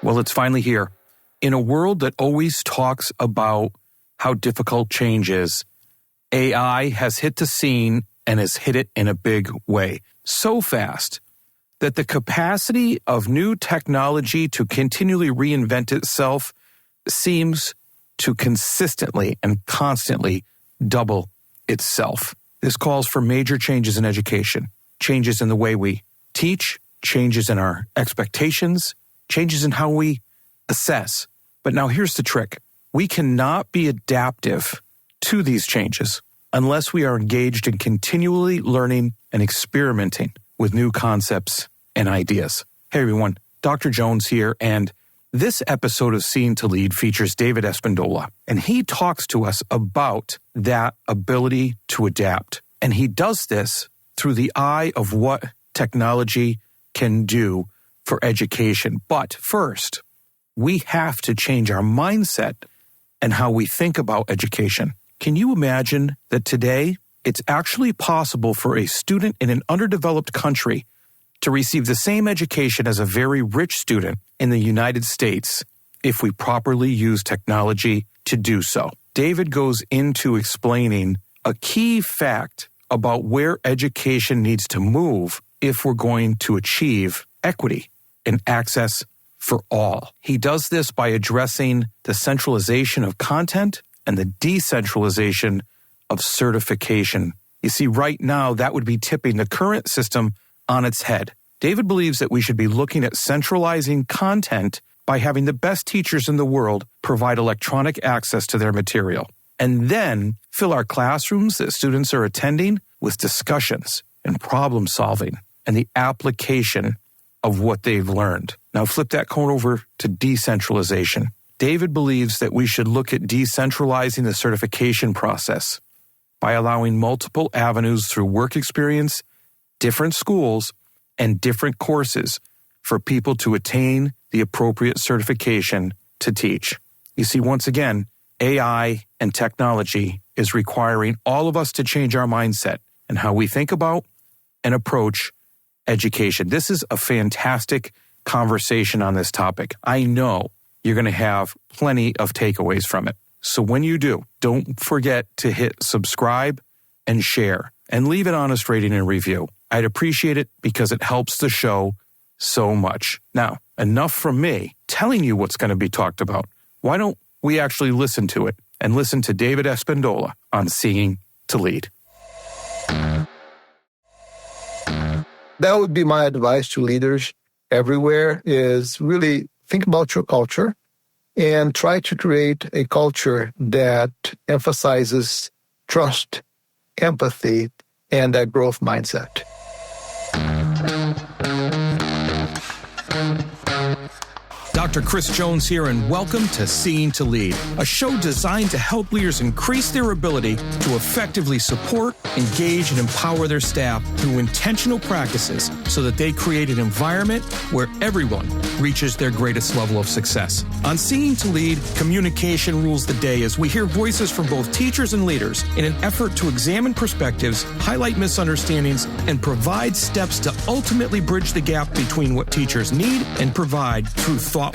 Well, it's finally here. In a world that always talks about how difficult change is, AI has hit the scene and has hit it in a big way. So fast that the capacity of new technology to continually reinvent itself seems to consistently and constantly double itself. This calls for major changes in education, changes in the way we teach, changes in our expectations, changes in how we assess. But now here's the trick. We cannot be adaptive to these changes unless we are engaged in continually learning and experimenting with new concepts and ideas. Hey everyone, Dr. Jones here, and this episode of Seen to Lead features David Espindola, and he talks to us about that ability to adapt. And he does this through the eye of what technology can do for education. But first, we have to change our mindset and how we think about education. Can you imagine that today it's actually possible for a student in an underdeveloped country to receive the same education as a very rich student in the United States if we properly use technology to do so? David goes into explaining a key fact about where education needs to move if we're going to achieve equity and access for all. He does this by addressing the centralization of content and the decentralization of certification. You see, right now, that would be tipping the current system on its head. David believes that we should be looking at centralizing content by having the best teachers in the world provide electronic access to their material, and then fill our classrooms that students are attending with discussions and problem solving and the application of what they've learned. Now flip that coin over to decentralization. David believes that we should look at decentralizing the certification process by allowing multiple avenues through work experience, different schools, and different courses for people to attain the appropriate certification to teach. You see, once again, AI and technology is requiring all of us to change our mindset and how we think about and approach education. This is a fantastic conversation on this topic. I know you're going to have plenty of takeaways from it. So when you do, don't forget to hit subscribe and share and leave an honest rating and review. I'd appreciate it because it helps the show so much. Now, enough from me telling you what's going to be talked about. Why don't we actually listen to it and listen to David Espindola on Seeing to Lead? That would be my advice to leaders everywhere is really think about your culture and try to create a culture that emphasizes trust, empathy, and a growth mindset. Dr. Chris Jones here, and welcome to Seeing to Lead, a show designed to help leaders increase their ability to effectively support, engage, and empower their staff through intentional practices so that they create an environment where everyone reaches their greatest level of success. On Seeing to Lead, communication rules the day as we hear voices from both teachers and leaders in an effort to examine perspectives, highlight misunderstandings, and provide steps to ultimately bridge the gap between what teachers need and provide through thoughtful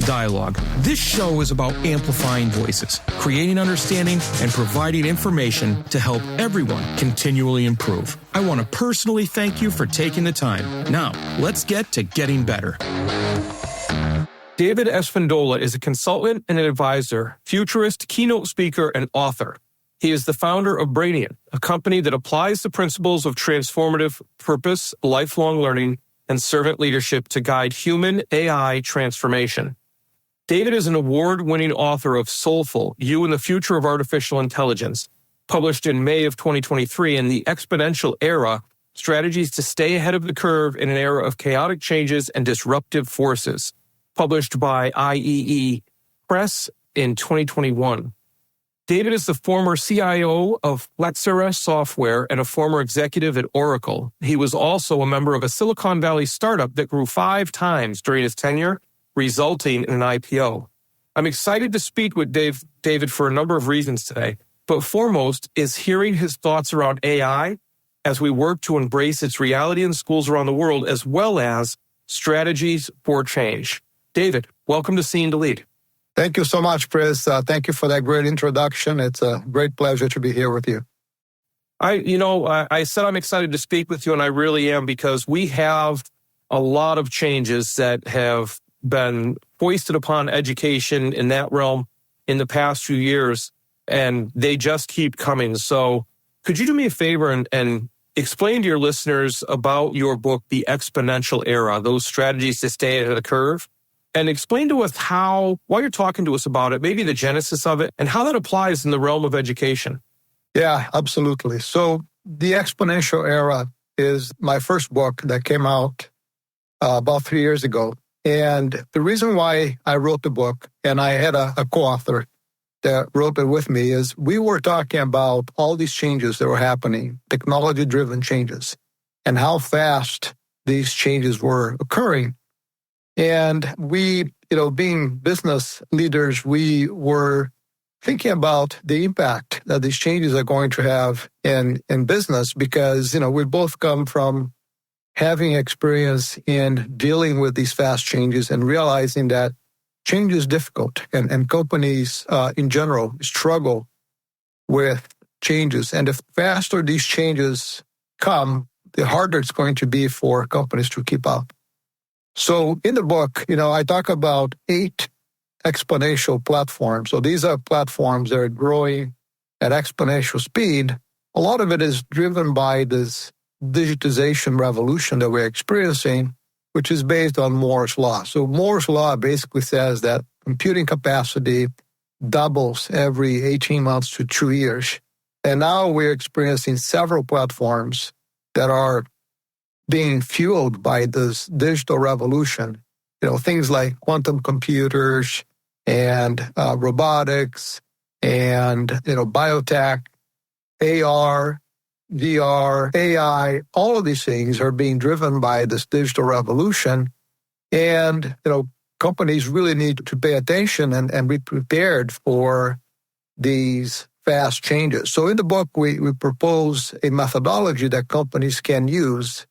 dialogue. This show is about amplifying voices, creating understanding, and providing information to help everyone continually improve. I want to personally thank you for taking the time. Now, let's get to getting better. David Espindola is a consultant and an advisor, futurist, keynote speaker, and author. He is the founder of Brainyus, a company that applies the principles of transformative purpose, lifelong learning, and servant leadership to guide human AI transformation. David is an award-winning author of Soulful, You and the Future of Artificial Intelligence, published in May of 2023, and the Exponential Era, Strategies to Stay Ahead of the Curve in an Era of Chaotic Changes and Disruptive Forces, published by IEEE Press in 2021. David is the former CIO of Flexera Software and a former executive at Oracle. He was also a member of a Silicon Valley startup that grew 5 times during his tenure, resulting in an IPO. I'm excited to speak with David for a number of reasons today, but foremost is hearing his thoughts around AI as we work to embrace its reality in schools around the world, as well as strategies for change. David, welcome to Seeing to Lead. Thank you so much, Chris. Thank you for that great introduction. It's a great pleasure to be here with you. I said I'm excited to speak with you, and I really am, because we have a lot of changes that have been foisted upon education in that realm in the past few years, and they just keep coming. So could you do me a favor and explain to your listeners about your book, The Exponential Era, those strategies to stay ahead of the curve? And explain to us while you're talking to us about it, maybe the genesis of it and how that applies in the realm of education. Yeah, absolutely. So The Exponential Era is my first book that came out about 3 years ago. And the reason why I wrote the book, and I had a co-author that wrote it with me, is we were talking about all these changes that were happening, technology-driven changes, and how fast these changes were occurring. And we, being business leaders, we were thinking about the impact that these changes are going to have in business, because, we both come from having experience in dealing with these fast changes and realizing that change is difficult, and companies in general struggle with changes. And the faster these changes come, the harder it's going to be for companies to keep up. So in the book, I talk about 8 exponential platforms. So these are platforms that are growing at exponential speed. A lot of it is driven by this digitization revolution that we're experiencing, which is based on Moore's Law. So Moore's Law basically says that computing capacity doubles every 18 months to 2 years. And now we're experiencing several platforms that are being fueled by this digital revolution. Things like quantum computers and robotics and, biotech, AR, VR, AI, all of these things are being driven by this digital revolution. And, companies really need to pay attention and be prepared for these fast changes. So in the book, we propose a methodology that companies can use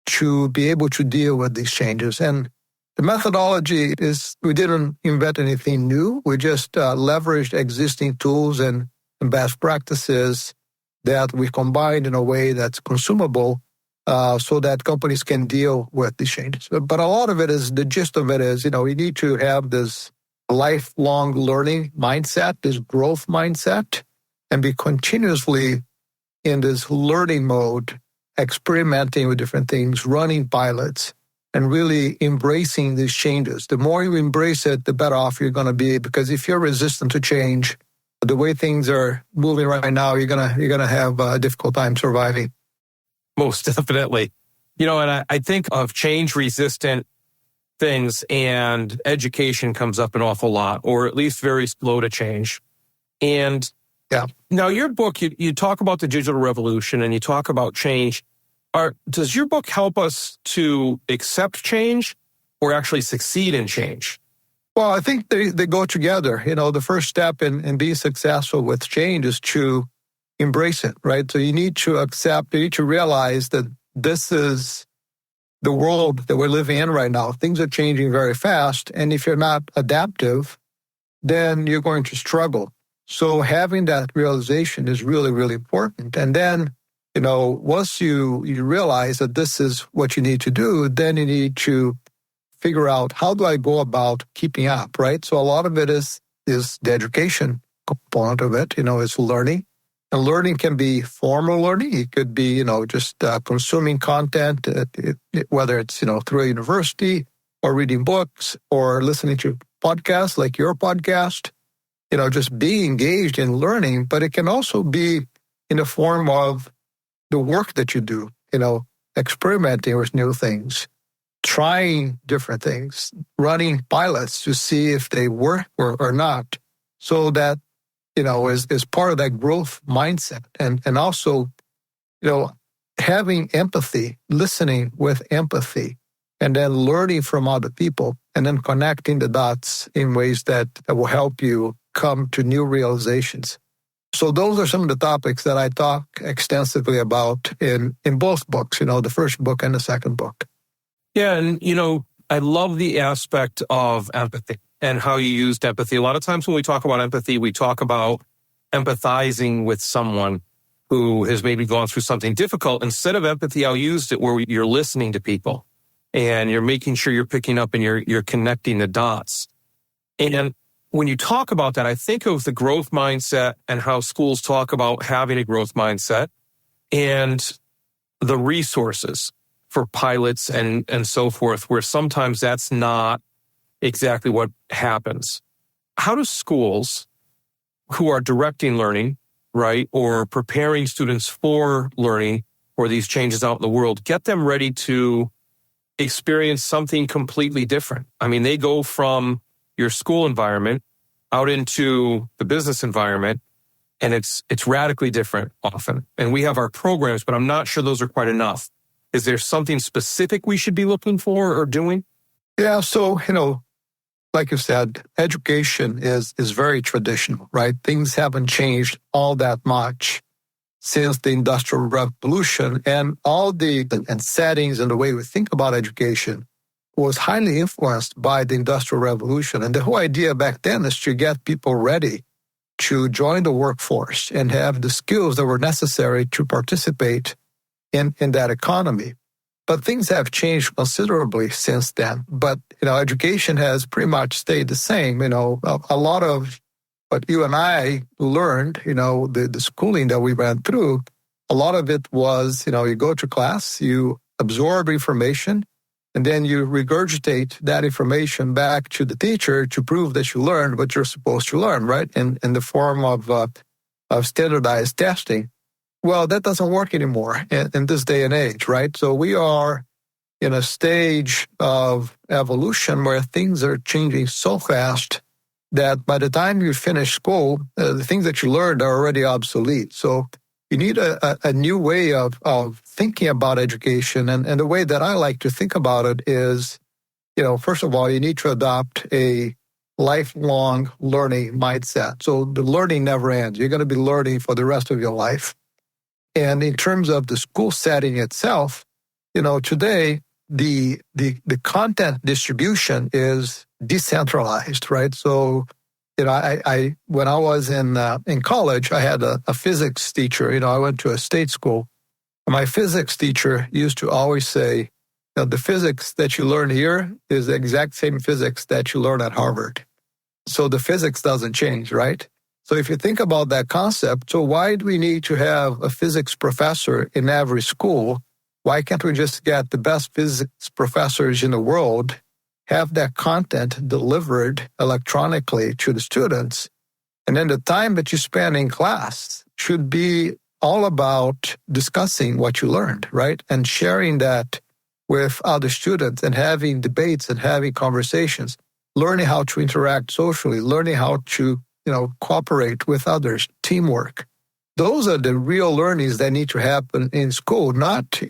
to be able to deal with these changes. And the methodology is, we didn't invent anything new. We just leveraged existing tools and best practices that we combined in a way that's consumable so that companies can deal with these changes. But a lot of it is, the gist of it is, we need to have this lifelong learning mindset, this growth mindset, and be continuously in this learning mode, experimenting with different things, running pilots, and really embracing these changes. The more you embrace it, the better off you're going to be, because if you're resistant to change, the way things are moving right now, you're gonna have a difficult time surviving. Most definitely. And I think of change-resistant things, and education comes up an awful lot, or at least very slow to change. And yeah. Now your book, you talk about the digital revolution and you talk about change. Does your book help us to accept change or actually succeed in change? Well, I think they go together. The first step in being successful with change is to embrace it, right? So you need to accept, you need to realize that this is the world that we're living in right now. Things are changing very fast. And if you're not adaptive, then you're going to struggle. So having that realization is really, really important. And then, once you realize that this is what you need to do, then you need to figure out, how do I go about keeping up, right? So a lot of it is the education component of it, is learning. And learning can be formal learning. It could be, just consuming content, whether it's, through a university or reading books or listening to podcasts like your podcast, just being engaged in learning. But it can also be in the form of the work that you do, experimenting with new things, trying different things, running pilots to see if they work or not. So that, is part of that growth mindset. And also, having empathy, listening with empathy, and then learning from other people, and then connecting the dots in ways that will help you come to new realizations. So those are some of the topics that I talk extensively about in both books, the first book and the second book. Yeah, and I love the aspect of empathy and how you used empathy. A lot of times when we talk about empathy, we talk about empathizing with someone who has maybe gone through something difficult. Instead of empathy, I used it where you're listening to people and you're making sure you're picking up and you're connecting the dots. And when you talk about that, I think of the growth mindset and how schools talk about having a growth mindset and the resources for pilots and so forth, where sometimes that's not exactly what happens. How do schools who are directing learning, right, or preparing students for learning or these changes out in the world, get them ready to experience something completely different? I mean, they go from your school environment out into the business environment, and it's radically different often. And we have our programs, but I'm not sure those are quite enough. Is there something specific we should be looking for or doing? Yeah, so, like you said, education is very traditional, right? Things haven't changed all that much since the Industrial Revolution, and all the settings and the way we think about education was highly influenced by the Industrial Revolution. And the whole idea back then is to get people ready to join the workforce and have the skills that were necessary to participate in that economy. But things have changed considerably since then. But, education has pretty much stayed the same. A lot of what you and I learned, the schooling that we went through, a lot of it was, you go to class, you absorb information, and then you regurgitate that information back to the teacher to prove that you learned what you're supposed to learn, right? In the form of standardized testing. Well, that doesn't work anymore in this day and age, right? So we are in a stage of evolution where things are changing so fast that by the time you finish school, the things that you learned are already obsolete. So you need a new way of thinking about education. And the way that I like to think about it is, first of all, you need to adopt a lifelong learning mindset. So the learning never ends. You're going to be learning for the rest of your life. And in terms of the school setting itself, today, the content distribution is decentralized, right? So, I when I was in college, I had a physics teacher. I went to a state school. My physics teacher used to always say, the physics that you learn here is the exact same physics that you learn at Harvard. So the physics doesn't change, right? So if you think about that concept, so why do we need to have a physics professor in every school? Why can't we just get the best physics professors in the world, have that content delivered electronically to the students, and then the time that you spend in class should be all about discussing what you learned, right? And sharing that with other students and having debates and having conversations, learning how to interact socially, learning how to cooperate with others, teamwork. Those are the real learnings that need to happen in school, not,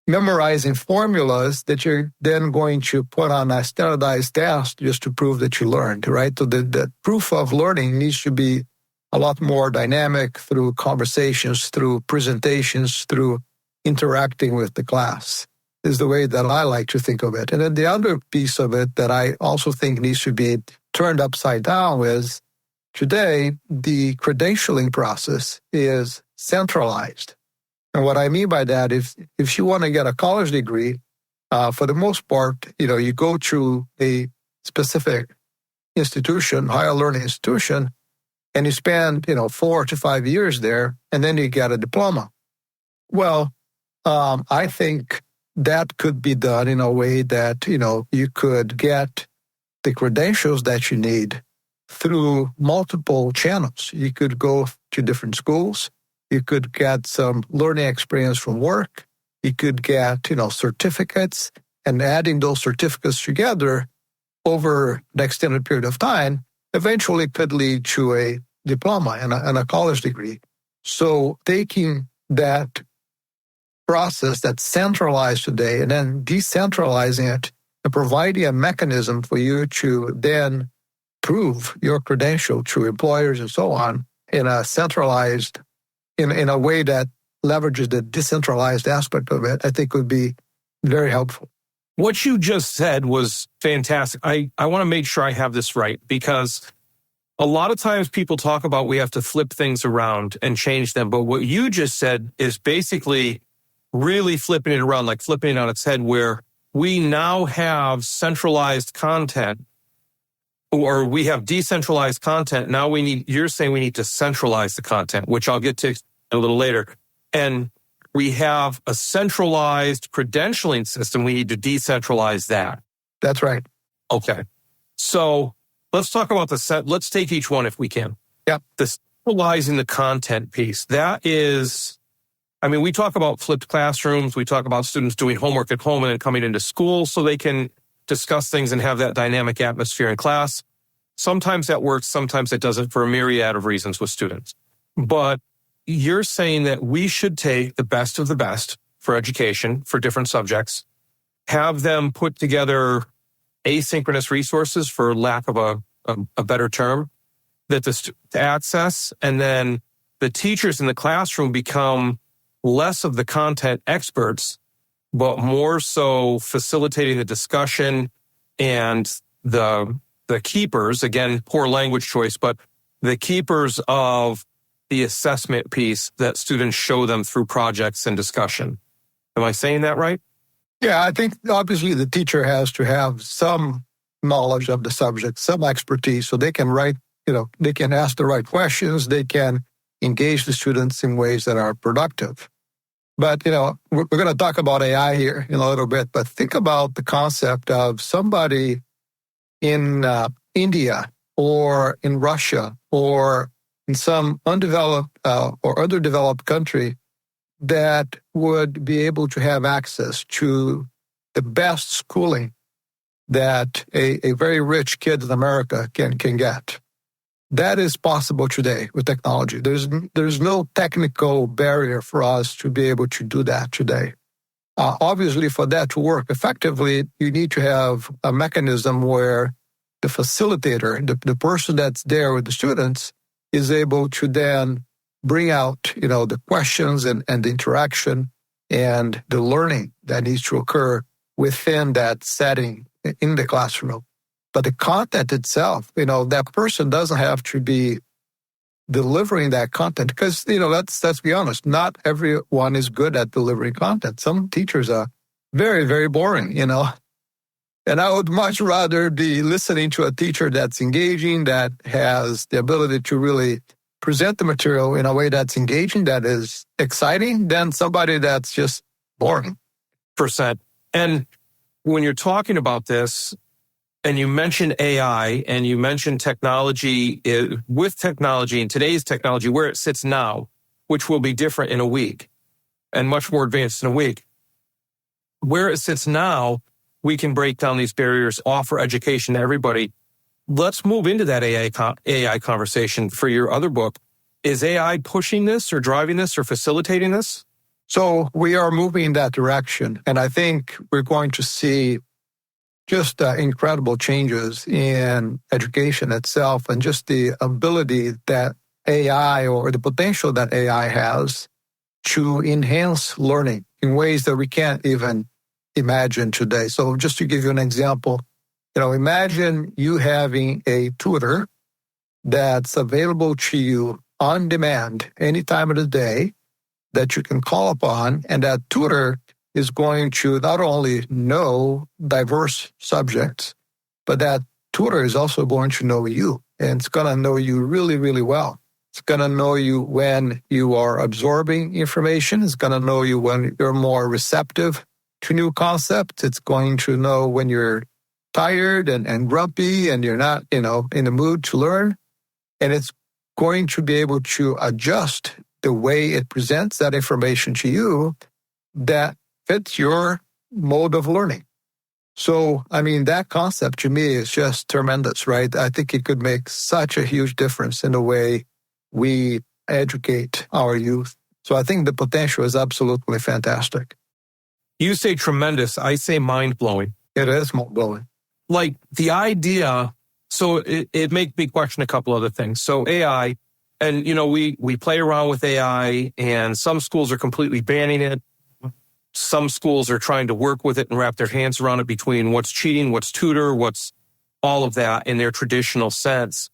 memorizing formulas that you're then going to put on a standardized test just to prove that you learned, right? So the proof of learning needs to be a lot more dynamic through conversations, through presentations, through interacting with the class is the way that I like to think of it. And then the other piece of it that I also think needs to be turned upside down is today, the credentialing process is centralized. And what I mean by that is if you want to get a college degree, for the most part, you go through a specific institution, higher learning institution, and you spend, 4 to 5 years there, and then you get a diploma. Well, I think that could be done in a way that, you could get the credentials that you need through multiple channels. You could go to different schools. You could get some learning experience from work. You could get, certificates, and adding those certificates together over an extended period of time eventually could lead to a diploma and a college degree. So taking that process that's centralized today and then decentralizing it and providing a mechanism for you to then prove your credential to employers and so on in a centralized, in a way that leverages the decentralized aspect of it, I think would be very helpful. What you just said was fantastic. I want to make sure I have this right, because a lot of times people talk about we have to flip things around and change them. But what you just said is basically really flipping it around, like flipping it on its head, where we now have centralized content, or we have decentralized content. Now you're saying we need to centralize the content, which I'll get to a little later. And we have a centralized credentialing system. We need to decentralize that. That's right. Okay. So let's talk about let's take each one if we can. Yeah. The centralizing the content piece. That is, we talk about flipped classrooms. We talk about students doing homework at home and then coming into school so they can discuss things and have that dynamic atmosphere in class. Sometimes that works. Sometimes it doesn't, for a myriad of reasons with students. But you're saying that we should take the best of the best for education for different subjects, have them put together asynchronous resources, for lack of a better term, that to access, and then the teachers in the classroom become less of the content experts, but more so facilitating the discussion and the keepers, again, poor language choice, but the keepers of the assessment piece that students show them through projects and discussion. Am I saying that right? Yeah, I think obviously the teacher has to have some knowledge of the subject, some expertise, so they can they can ask the right questions, they can engage the students in ways that are productive. But, we're going to talk about AI here in a little bit, but think about the concept of somebody in India or in Russia or in some undeveloped or underdeveloped country that would be able to have access to the best schooling that a very rich kid in America can get. That is possible today with technology. There's no technical barrier for us to be able to do that today. Obviously, for that to work effectively, you need to have a mechanism where the facilitator, the person that's there with the students, is able to then bring out, the questions and the interaction and the learning that needs to occur within that setting in the classroom. But the content itself, that person doesn't have to be delivering that content because, let's be honest, not everyone is good at delivering content. Some teachers are very, very boring, And I would much rather be listening to a teacher that's engaging, that has the ability to really present the material in a way that's engaging, that is exciting, than somebody that's just boring. %. And when you're talking about this, and you mentioned AI, and you mentioned technology, with technology and today's technology, where it sits now, which will be different in a week and much more advanced in a week. Where it sits now, we can break down these barriers, offer education to everybody. Let's move into that AI conversation for your other book. Is AI pushing this or driving this or facilitating this? So we are moving in that direction. And I think we're going to see just incredible changes in education itself and just the ability that AI or the potential that AI has to enhance learning in ways that we can't even imagine today. So just to give you an example, imagine you having a tutor that's available to you on demand any time of the day that you can call upon, and that tutor is going to not only know diverse subjects, but that tutor is also going to know you, and it's going to know you really, really well. It's going to know you when you are absorbing information. It's going to know you when you're more receptive to new concepts. It's going to know when you're tired and grumpy and you're not, in the mood to learn. And it's going to be able to adjust the way it presents that information to you that fits your mode of learning. So, that concept to me is just tremendous, right? I think it could make such a huge difference in the way we educate our youth. So I think the potential is absolutely fantastic. You say tremendous. I say mind-blowing. It is mind-blowing. Like the idea, so it makes me question a couple other things. So AI, and we play around with AI, and some schools are completely banning it. some schools are trying to work with it and wrap their hands around it between what's cheating, what's tutor, what's all of that in their traditional sense.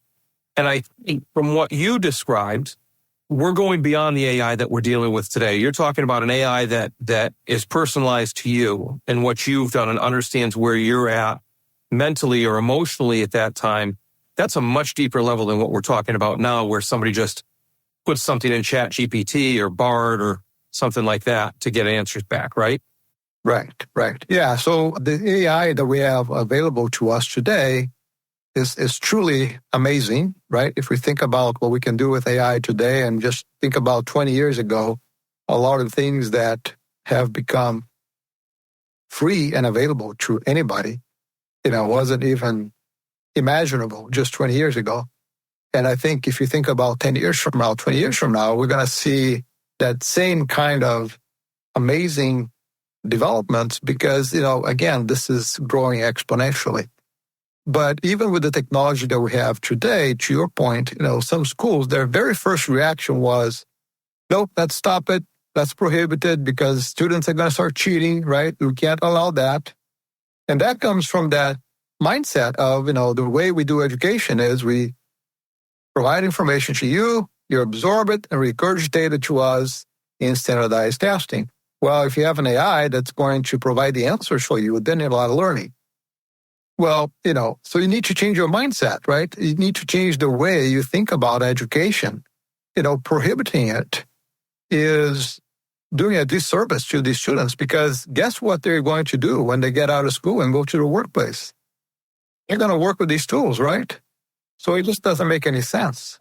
And I think from what you described, we're going beyond the AI that we're dealing with today. You're talking about an AI that is personalized to you and what you've done and understands where you're at mentally or emotionally at that time. That's a much deeper level than what we're talking about now, where somebody just puts something in Chat GPT or Bard or something like that to get answers back, right? Right. Yeah, so the AI that we have available to us today is truly amazing, right? If we think about what we can do with AI today and just think about 20 years ago, a lot of things that have become free and available to anybody, wasn't even imaginable just 20 years ago. And I think if you think about 10 years from now, 20 years from now, we're going to see that same kind of amazing developments because, again, this is growing exponentially. But even with the technology that we have today, to your point, some schools, their very first reaction was, nope, let's stop it. That's prohibited because students are going to start cheating, right? We can't allow that. And that comes from that mindset of, the way we do education is we provide information to you, you absorb it, and regurgitate it to us in standardized testing. Well, if you have an AI that's going to provide the answers for you, then you have a lot of learning. Well, so you need to change your mindset, right? You need to change the way you think about education. Prohibiting it is doing a disservice to these students because guess what they're going to do when they get out of school and go to the workplace? They're going to work with these tools, right? So it just doesn't make any sense.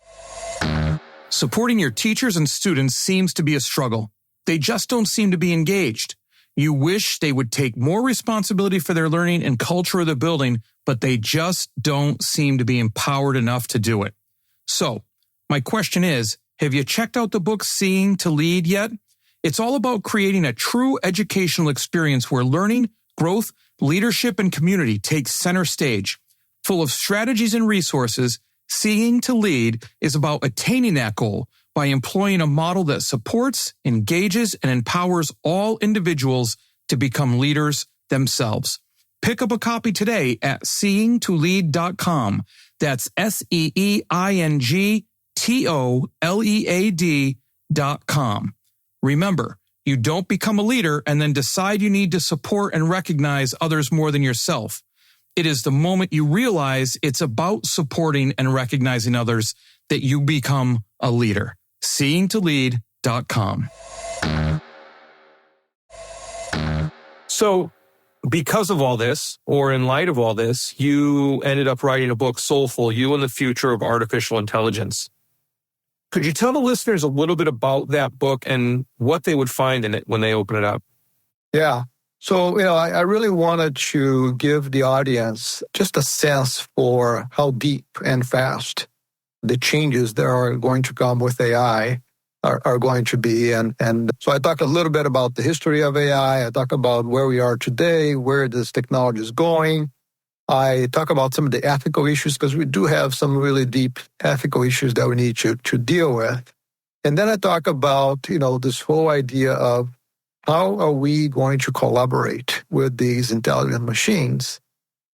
Supporting your teachers and students seems to be a struggle. They just don't seem to be engaged. You wish they would take more responsibility for their learning and culture of the building, but they just don't seem to be empowered enough to do it. So, my question is, have you checked out the book Seeing to Lead yet? It's all about creating a true educational experience where learning, growth, leadership, and community take center stage. Full of strategies and resources, Seeing to Lead is about attaining that goal by employing a model that supports, engages, and empowers all individuals to become leaders themselves. Pick up a copy today at seeingtolead.com. That's SEEINGTOLEAD.com. Remember, you don't become a leader and then decide you need to support and recognize others more than yourself. It is the moment you realize it's about supporting and recognizing others that you become a leader. Seeingtolead.com. So because of all this, or in light of all this, you ended up writing a book, Soulful, You and the Future of Artificial Intelligence. Could you tell the listeners a little bit about that book and what they would find in it when they open it up? Yeah. So, I really wanted to give the audience just a sense for how deep and fast the changes that are going to come with AI are going to be. And so I talk a little bit about the history of AI. I talk about where we are today, where this technology is going. I talk about some of the ethical issues because we do have some really deep ethical issues that we need to deal with. And then I talk about, this whole idea of how are we going to collaborate with these intelligent machines?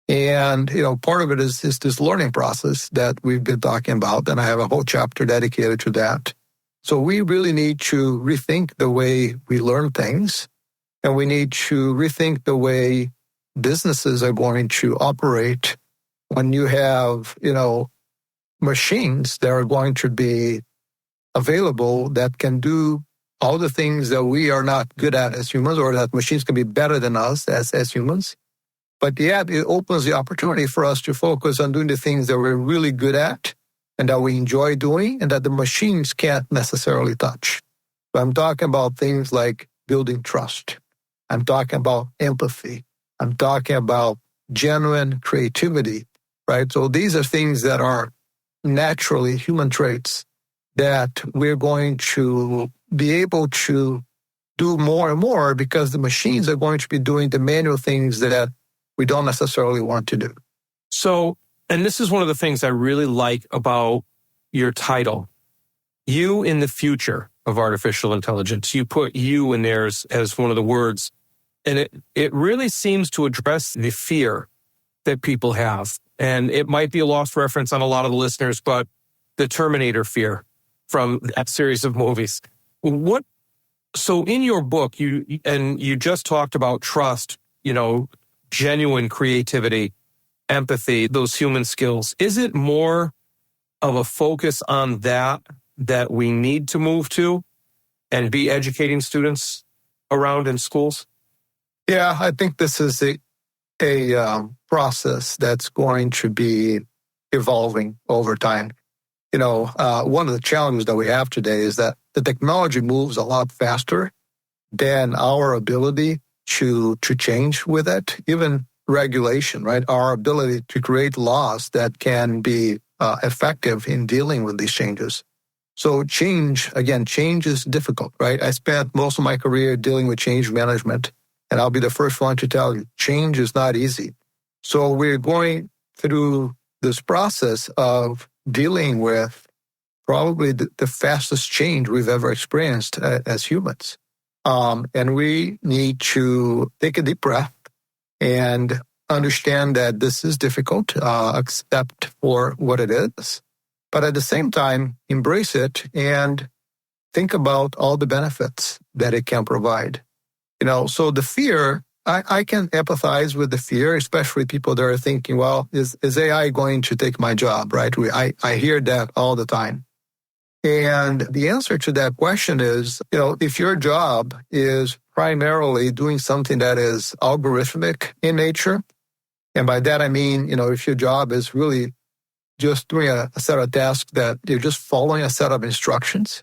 And, part of it is this learning process that we've been talking about, and I have a whole chapter dedicated to that. So we really need to rethink the way we learn things, and we need to rethink the way businesses are going to operate when you have, machines that are going to be available that can do all the things that we are not good at as humans, or that machines can be better than us as humans. But yet it opens the opportunity for us to focus on doing the things that we're really good at and that we enjoy doing and that the machines can't necessarily touch. So I'm talking about things like building trust. I'm talking about empathy. I'm talking about genuine creativity, right? So these are things that are naturally human traits that we're going to be able to do more and more because the machines are going to be doing the manual things that we don't necessarily want to do. So, and this is one of the things I really like about your title, You in the Future. of artificial intelligence. You put you in there as one of the words. And it really seems to address the fear that people have. And it might be a lost reference on a lot of the listeners, but the Terminator fear from that series of movies. So in your book, you just talked about trust, genuine creativity, empathy, those human skills. Is it more of a focus on that we need to move to and be educating students around in schools? Yeah, I think this is a process that's going to be evolving over time. One of the challenges that we have today is that the technology moves a lot faster than our ability to change with it, even regulation, right? Our ability to create laws that can be effective in dealing with these changes. So change is difficult, right? I spent most of my career dealing with change management. And I'll be the first one to tell you, change is not easy. So we're going through this process of dealing with probably the fastest change we've ever experienced as humans. And we need to take a deep breath and understand that this is difficult, accept for what it is, but at the same time, embrace it and think about all the benefits that it can provide. So the fear, I can empathize with the fear, especially people that are thinking, well, is AI going to take my job, right? I hear that all the time. And the answer to that question is, if your job is primarily doing something that is algorithmic in nature, and by that I mean, if your job is really just doing a set of tasks that you're just following a set of instructions,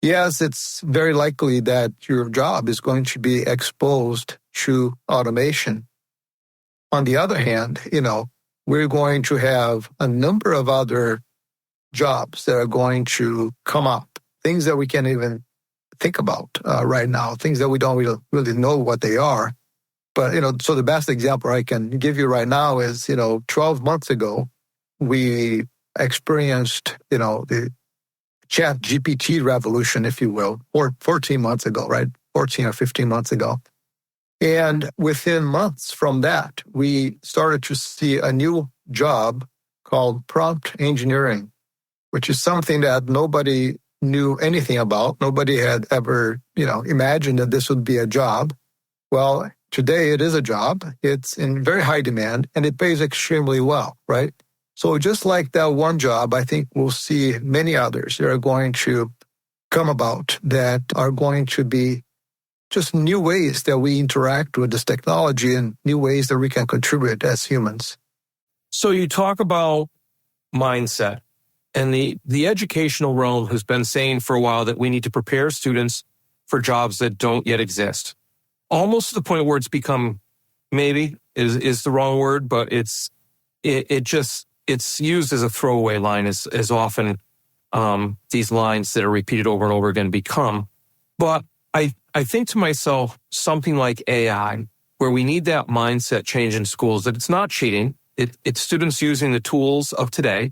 yes, it's very likely that your job is going to be exposed to automation. On the other hand, we're going to have a number of other jobs that are going to come up, things that we can't even think about right now, things that we don't really know what they are. But, so the best example I can give you right now is, 12 months ago, we experienced, the Chat GPT revolution, if you will, or 14 months ago, right? 14 or 15 months ago. And within months from that, we started to see a new job called prompt engineering, which is something that nobody knew anything about. Nobody had ever, imagined that this would be a job. Well, today it is a job. It's in very high demand and it pays extremely well, right? So just like that one job, I think we'll see many others that are going to come about that are going to be just new ways that we interact with this technology and new ways that we can contribute as humans. So you talk about mindset, and the educational realm has been saying for a while that we need to prepare students for jobs that don't yet exist. Almost to the point where it's become, maybe is the wrong word, but it's used as a throwaway line as often these lines that are repeated over and over again become. But I think to myself, something like AI, where we need that mindset change in schools, that it's not cheating. It's students using the tools of today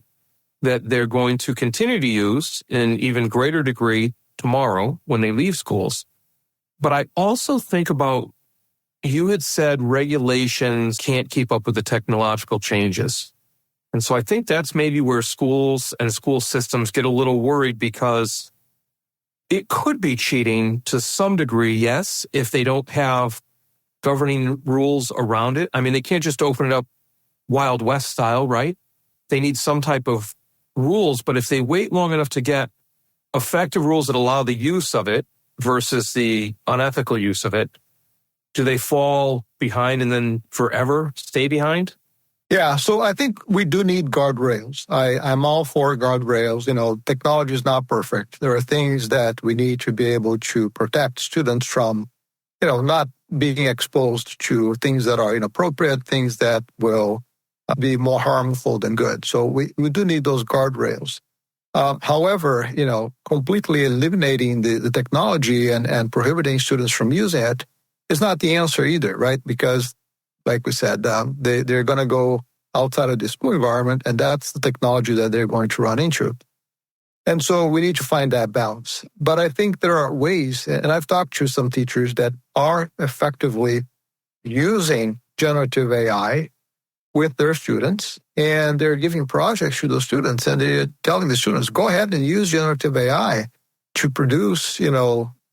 that they're going to continue to use in even greater degree tomorrow when they leave schools. But I also think about, you had said regulations can't keep up with the technological changes. And so I think that's maybe where schools and school systems get a little worried, because it could be cheating to some degree, yes, if they don't have governing rules around it. I mean, they can't just open it up Wild West style, right? They need some type of rules, but if they wait long enough to get effective rules that allow the use of it versus the unethical use of it, do they fall behind and then forever stay behind? Yeah, so I think we do need guardrails. I'm all for guardrails. Technology is not perfect. There are things that we need to be able to protect students from, not being exposed to things that are inappropriate, things that will be more harmful than good. So we do need those guardrails. However, completely eliminating the technology and prohibiting students from using it is not the answer either, right? Because, like we said, they're going to go outside of the school environment, and that's the technology that they're going to run into. And so we need to find that balance. But I think there are ways, and I've talked to some teachers that are effectively using generative AI with their students, and they're giving projects to those students, and they're telling the students, go ahead and use generative AI to produce,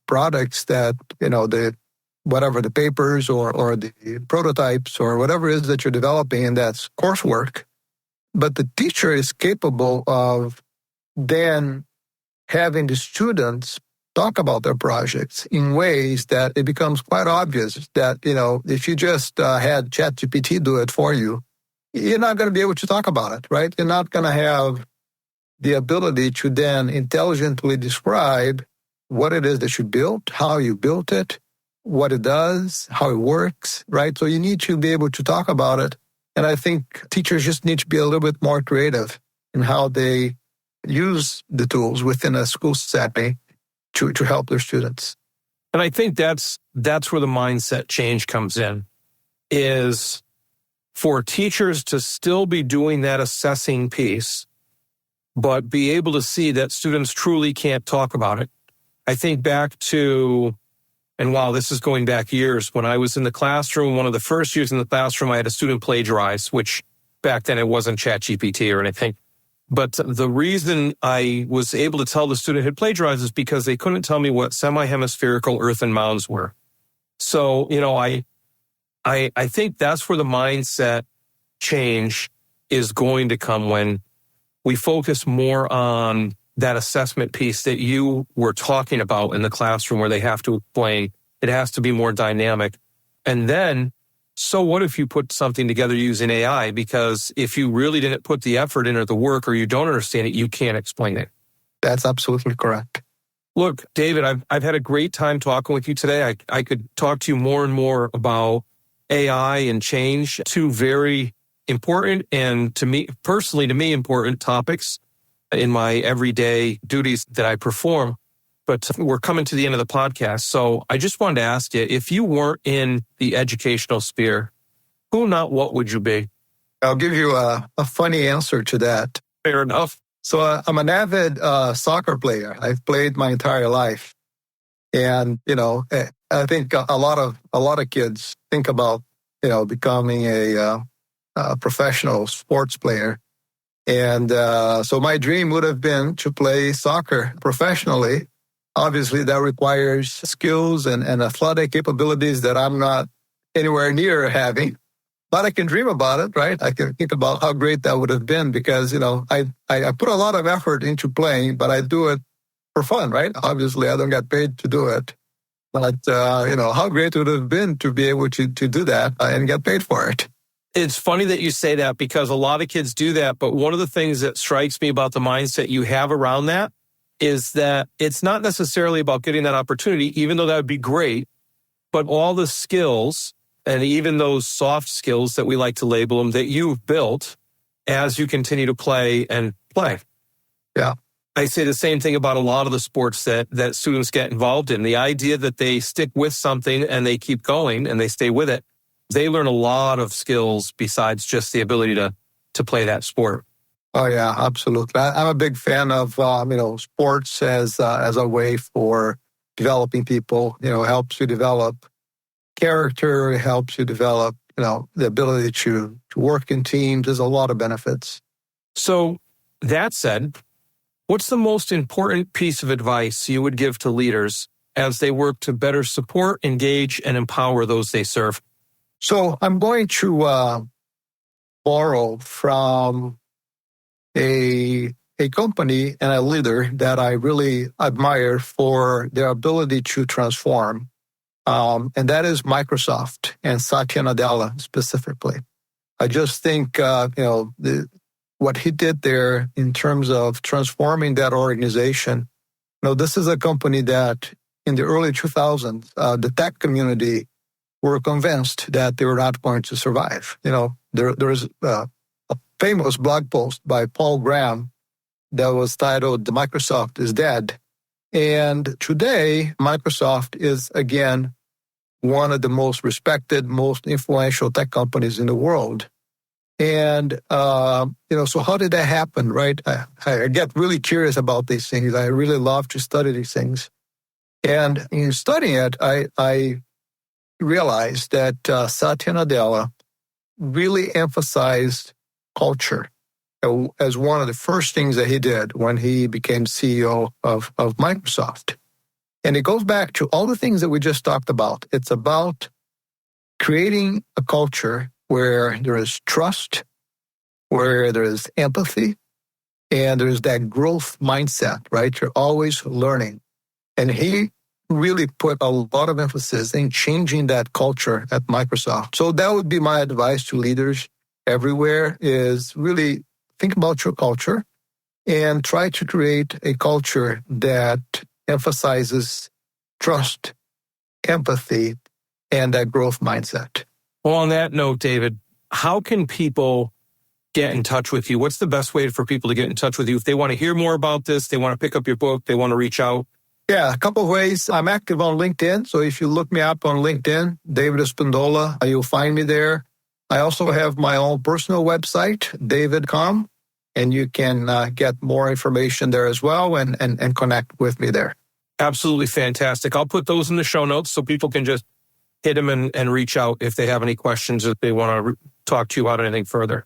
products that, the papers or the prototypes or whatever it is that you're developing, and that's coursework. But the teacher is capable of then having the students talk about their projects in ways that it becomes quite obvious that, if you just had ChatGPT do it for you, you're not going to be able to talk about it, right? You're not going to have the ability to then intelligently describe what it is that you built, how you built it, what it does, how it works, right? So you need to be able to talk about it. And I think teachers just need to be a little bit more creative in how they use the tools within a school setting to help their students. And I think that's where the mindset change comes in, is for teachers to still be doing that assessing piece, but be able to see that students truly can't talk about it. I think back to, and wow, this is going back years, when I was in the classroom, one of the first years in the classroom, I had a student plagiarize, which back then it wasn't ChatGPT or anything. But the reason I was able to tell the student had plagiarized is because they couldn't tell me what semi-hemispherical earthen mounds were. So, I think that's where the mindset change is going to come, when we focus more on that assessment piece that you were talking about in the classroom, where they have to explain. It has to be more dynamic. And then, so what if you put something together using AI? Because if you really didn't put the effort in or the work, or you don't understand it, you can't explain it. That's absolutely correct. Look, David, I've had a great time talking with you today. I could talk to you more and more about AI and change, two very important and to me important topics in my everyday duties that I perform. But we're coming to the end of the podcast. So I just wanted to ask you, if you weren't in the educational sphere, who, not what would you be? I'll give you a funny answer to that. Fair enough. So I'm an avid soccer player. I've played my entire life. And, I think a lot of kids think about, becoming a professional sports player. And so my dream would have been to play soccer professionally. Obviously, that requires skills and athletic capabilities that I'm not anywhere near having. But I can dream about it, right? I can think about how great that would have been because, I put a lot of effort into playing, but I do it for fun, right? Obviously, I don't get paid to do it. But, how great it would have been to be able to do that and get paid for it. It's funny that you say that because a lot of kids do that. But one of the things that strikes me about the mindset you have around that is that it's not necessarily about getting that opportunity, even though that would be great, but all the skills and even those soft skills that we like to label them that you've built as you continue to play and play. Yeah. I say the same thing about a lot of the sports that students get involved in. The idea that they stick with something and they keep going and they stay with it, they learn a lot of skills besides just the ability to play that sport. Oh, yeah, absolutely. I'm a big fan of, sports as a way for developing people. Helps you develop character, helps you develop, the ability to work in teams. There's a lot of benefits. So that said, what's the most important piece of advice you would give to leaders as they work to better support, engage, and empower those they serve? So I'm going to borrow from a company and a leader that I really admire for their ability to transform, and that is Microsoft and Satya Nadella specifically. I just think what he did there in terms of transforming that organization. This is a company that in the early 2000s, the tech community were convinced that they were not going to survive. There's a famous blog post by Paul Graham that was titled "Microsoft is Dead." And today, Microsoft is, again, one of the most respected, most influential tech companies in the world. And, so how did that happen, right? I get really curious about these things. I really love to study these things. And in studying it, I realized that Satya Nadella really emphasized culture as one of the first things that he did when he became CEO of Microsoft. And it goes back to all the things that we just talked about. It's about creating a culture where there is trust, where there is empathy, and there's that growth mindset, right? You're always learning. And he really put a lot of emphasis in changing that culture at Microsoft. So that would be my advice to leaders everywhere, is really think about your culture and try to create a culture that emphasizes trust, empathy, and that growth mindset. Well, on that note, David, how can people get in touch with you? What's the best way for people to get in touch with you? If they want to hear more about this, they want to pick up your book, they want to reach out? Yeah, a couple of ways. I'm active on LinkedIn. So if you look me up on LinkedIn, David Espindola, you'll find me there. I also have my own personal website, david.com, and you can get more information there as well and connect with me there. Absolutely fantastic. I'll put those in the show notes so people can just hit them and reach out if they have any questions, if they want to talk to you about anything further.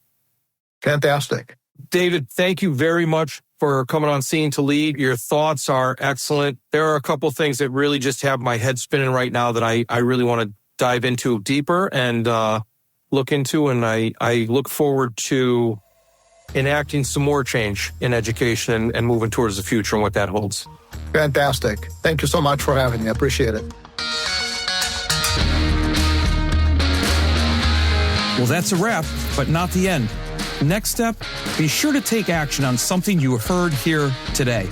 Fantastic. David, thank you very much for coming on Seeing to Lead. Your thoughts are excellent. There are a couple things that really just have my head spinning right now that I really want to dive into deeper and look into, and I look forward to enacting some more change in education and moving towards the future and what that holds. Fantastic. Thank you so much for having me. I appreciate it. Well, that's a wrap, but not the end. Next step, be sure to take action on something you heard here today.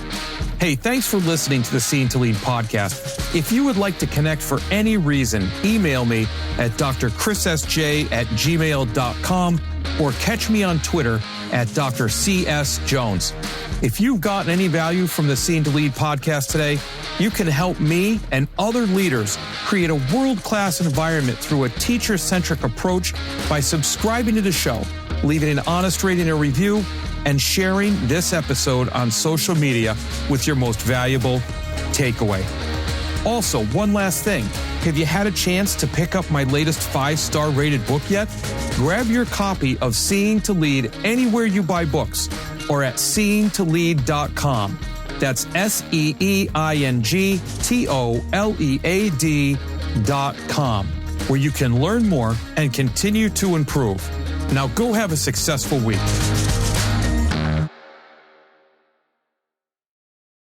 Hey, thanks for listening to the Seeing to Lead podcast. If you would like to connect for any reason, email me at drchrissj@gmail.com or catch me on Twitter at drcsjones. If you've gotten any value from the Seeing to Lead podcast today, you can help me and other leaders create a world-class environment through a teacher-centric approach by subscribing to the show, leaving an honest rating and review, and sharing this episode on social media with your most valuable takeaway. Also, one last thing. Have you had a chance to pick up my latest 5-star rated book yet? Grab your copy of Seeing to Lead anywhere you buy books or at seeingtolead.com. That's seeingtolead.com, where you can learn more and continue to improve. Now go have a successful week.